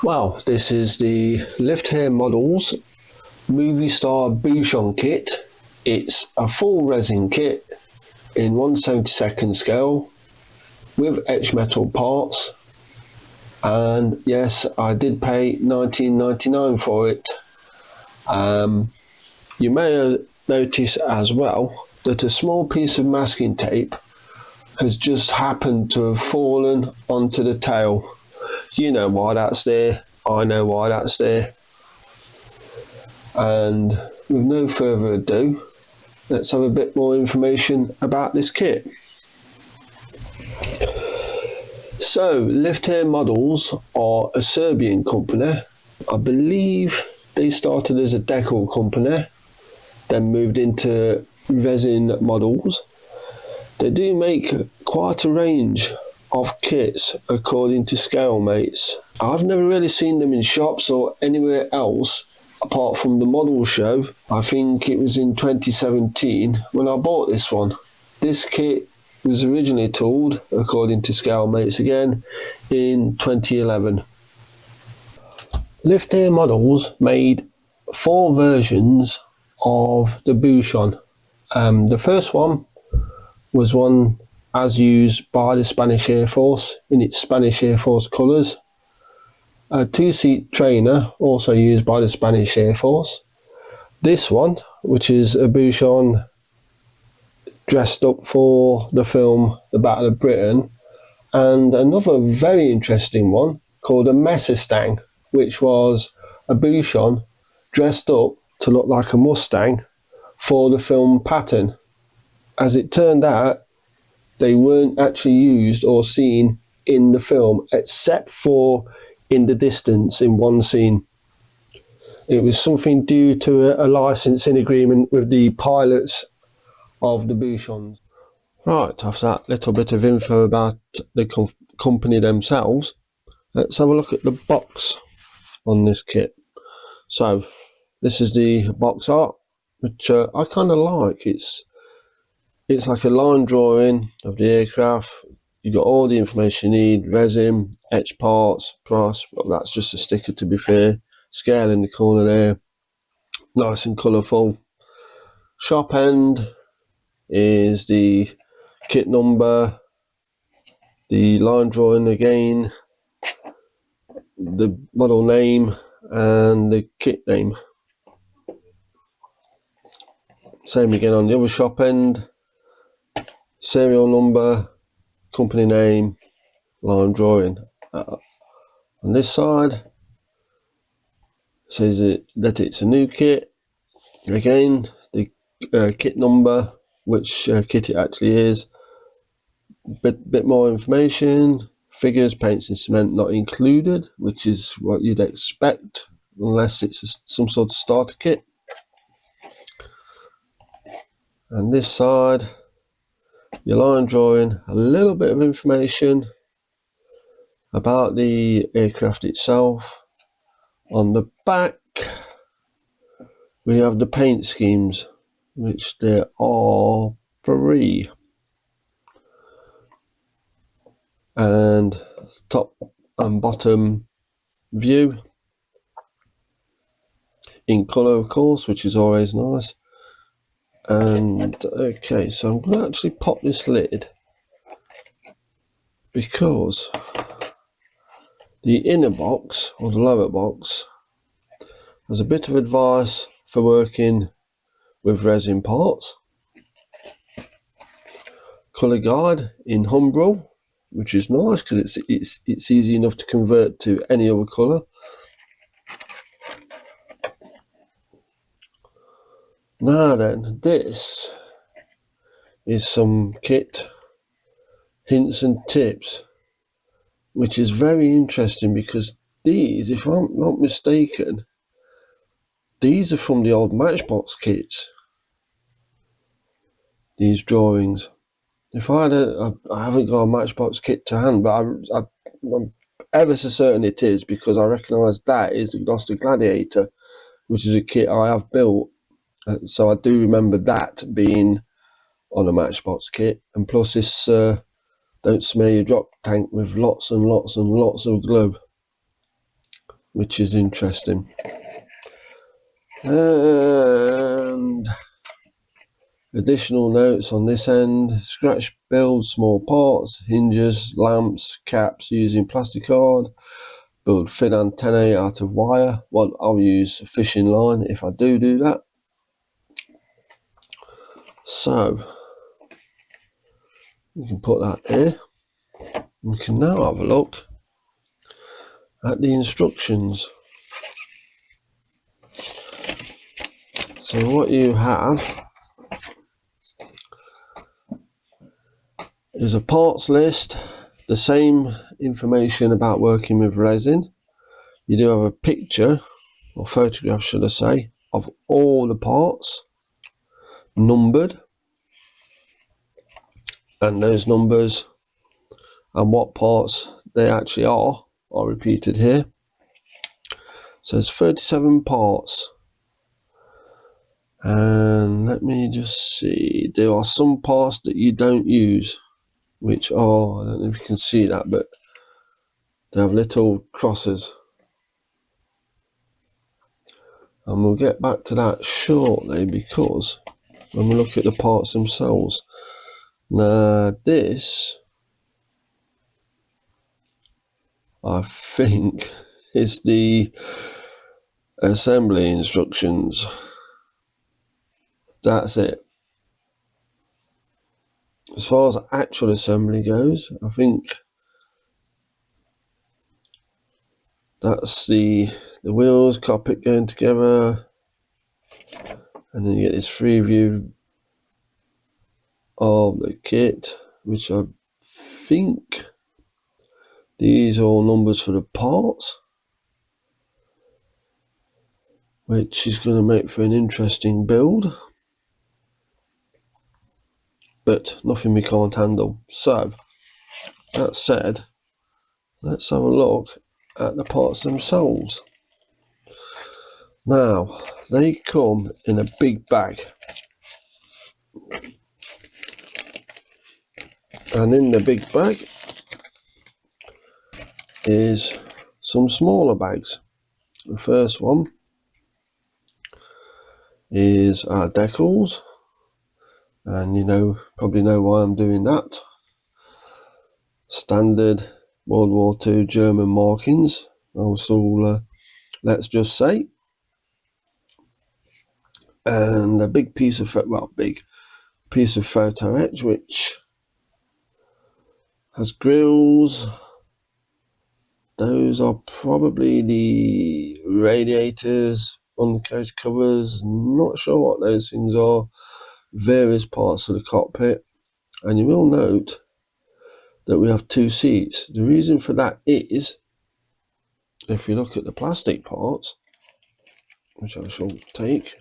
Well, this is the Lift Here Models Movie Star Buchon kit. It's a full resin kit in 1/72 scale with etched metal parts, and yes, I did pay $19.99 for it. You may notice as well that a small piece of masking tape has just happened to have fallen onto the tail. You know why that's there, I know why that's there. And with no further ado, let's have a bit more information about this kit. So, Lift Here Models are a Serbian company. I believe they started as a decor company, then moved into resin models. They do make quite a range of kits according to Scalemates. I've never really seen them in shops or anywhere else apart from the model show. I think it was in 2017 when I bought this one. This kit was originally tooled, according to Scalemates again, in 2011. Lift Here Models made 4 versions of the Buchon. The first one was one as used by the Spanish Air Force in its Spanish Air Force colours. A 2-seat trainer, also used by the Spanish Air Force. This one, which is a Buchon dressed up for the film The Battle of Britain, and another very interesting one called a Messerstang, which was a Buchon dressed up to look like a Mustang for the film Patton. As it turned out, they weren't actually used or seen in the film, except for in the distance in one scene. It was something due to a licensing agreement with the pilots of the Buchons. Right, after that little bit of info about the company themselves, let's have a look at the box on this kit. So, this is the box art, which I kind of like. It's like a line drawing of the aircraft. You got all the information you need: resin, etched parts, price. Well, that's just a sticker, to be fair. Scale in the corner there, nice and colourful. Shop end is the kit number, the line drawing again, the model name, and the kit name. Same again on the other shop end. Serial number, company name, line drawing. On this side, says that it's a new kit. Again, the kit number, which kit it actually is. Bit more information. Figures, paints and cement not included, which is what you'd expect unless it's some sort of starter kit. And this side, your line drawing, a little bit of information about the aircraft itself. On the back, we have the paint schemes, which there are 3. And top and bottom view in colour, of course, which is always nice. And okay, so I'm going to actually pop this lid, because the inner box, or the lower box, has a bit of advice for working with resin parts. Colour guide in Humbrol, which is nice because it's easy enough to convert to any other colour. Now then, this is some kit hints and tips, which is very interesting because these, if I'm not mistaken, these are from the old Matchbox kits, these drawings. If I haven't got a Matchbox kit to hand, but I'm ever so certain it is, because I recognise that is the Gloucester Gladiator, which is a kit I have built. So I do remember that being on a Matchbox kit. And plus this don't smear your drop tank with lots and lots and lots of glue. which is interesting. And additional notes on this end: scratch build small parts, hinges, lamps, caps using plastic card. Build thin antennae out of wire. Well, I'll use fishing line if I do that. So we can put that here. We can now have a look at the instructions. So what you have is a parts list, the same information about working with resin. You do have a picture, or photograph should I say, of all the parts, numbered, and those numbers and what parts they actually are repeated here. So there's 37 parts. And let me just see, there are some parts that you don't use, which are, I don't know if you can see that, but they have little crosses. And we'll get back to that shortly, because when we look at the parts themselves, now this, I think, is the assembly instructions. That's it. As far as actual assembly goes, I think that's the wheels, cockpit going together, and then you get this free view of the kit, which I think these are all numbers for the parts, which is going to make for an interesting build, but nothing we can't handle. So that said, let's have a look at the parts themselves. Now, they come in a big bag, and in the big bag is some smaller bags. The first one is our decals, and you probably know why I'm doing that. Standard World War II German markings, also let's just say, and a big piece of photo etch which has grills. Those are probably the radiators, undercoat covers, not sure what those things are, various parts of the cockpit. And you will note that we have two seats. The reason for that is, if you look at the plastic parts, which I shall take,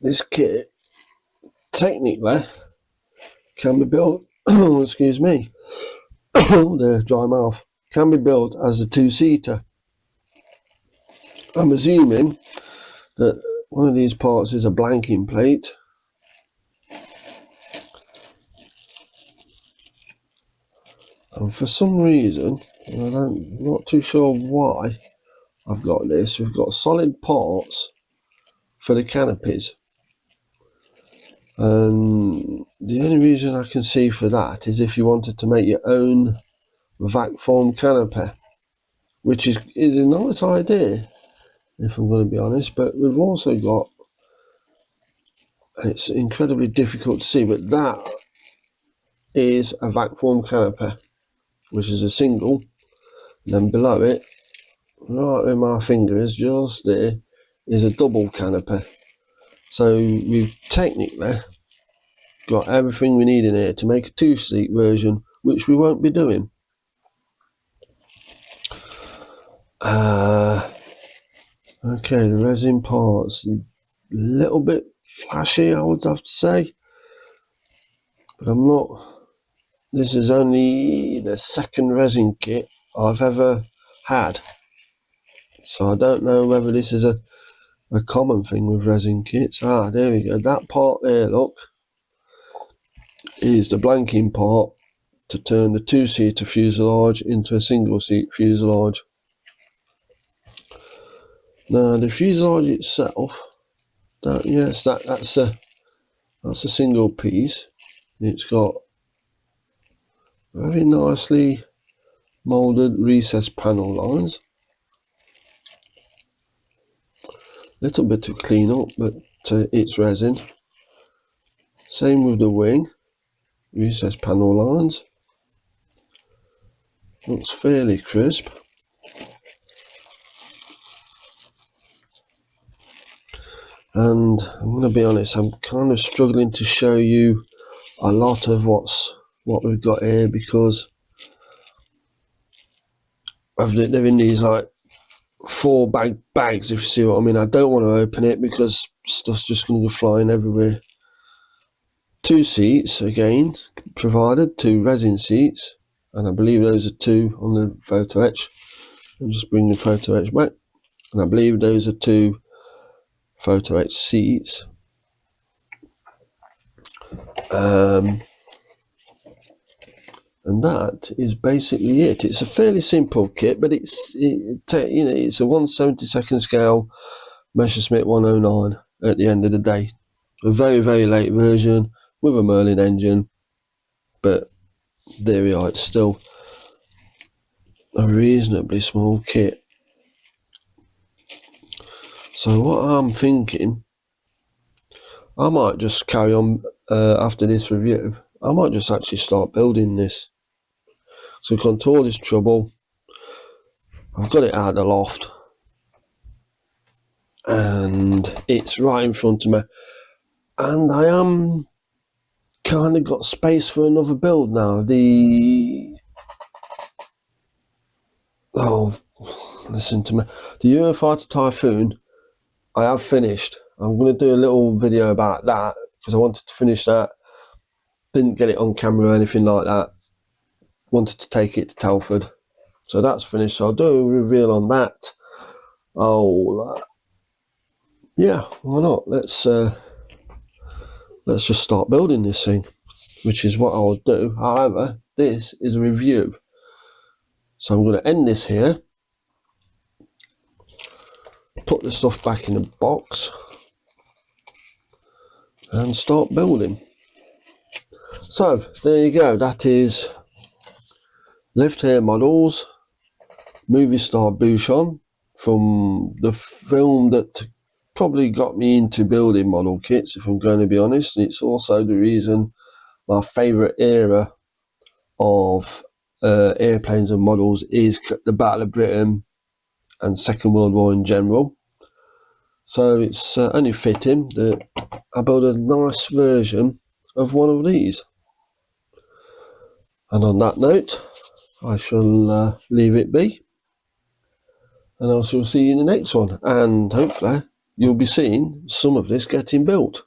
this kit technically can be built, excuse me, the dry mouth, can be built as a two-seater. I'm assuming that one of these parts is a blanking plate, and for some reason, I'm not too sure why I've got this, we've got solid parts for the canopies, and the only reason I can see for that is if you wanted to make your own vac form canopy, which is a nice idea if I'm going to be honest, but we've also got, it's incredibly difficult to see, but that is a vac form canopy, which is a single, and then below it, right where my finger is, just there, is a double canopy. So we've technically got everything we need in here to make a two-seat version, which we won't be doing. Okay, the resin parts, a little bit flashy, I would have to say, but I'm not. This is only the second resin kit I've ever had, so I don't know whether this is a common thing with resin kits. There we go. That part there, look, is the blanking part, to turn the two-seater fuselage into a single-seat fuselage. Now the fuselage itself, that's a single piece. It's got very nicely moulded recessed panel lines. Little bit to clean up, but it's resin. Same with the wing, recessed panel lines. Looks fairly crisp. And I'm going to be honest, I'm kind of struggling to show you a lot of what we've got here, because they're in these like 4 bags, if you see what I mean. I don't want to open it because stuff's just going to go flying everywhere. 2 seats again provided, 2 resin seats, and I believe those are 2 on the photo etch. I'll just bring the photo etch back, and I believe those are 2 photo etch seats. And that is basically it. It's a fairly simple kit, but it's a 1/72 scale Messerschmitt 109 at the end of the day. A very, very late version with a Merlin engine, but there we are. It's still a reasonably small kit. So what I'm thinking, I might just carry on after this review. I might just actually start building this. So contour is trouble. I've got it out of the loft, and it's right in front of me, and I am kind of got space for another build now. Listen to me. The Eurofighter Typhoon, I have finished. I'm going to do a little video about that because I wanted to finish that. Didn't get it on camera or anything like that. Wanted to take it to Telford. So that's finished. So I'll do a reveal on that. Yeah, why not? Let's just start building this thing, which is what I'll do. However, this is a review. So I'm going to end this here. Put the stuff back in the box and start building. So there you go. That is Lift Here Models, movie star Buchon, from the film that probably got me into building model kits, if I'm going to be honest. And it's also the reason my favourite era of airplanes and models is the Battle of Britain and Second World War in general. So it's only fitting that I build a nice version of one of these. And on that note, I shall leave it be, and I shall see you in the next one, and hopefully you'll be seeing some of this getting built.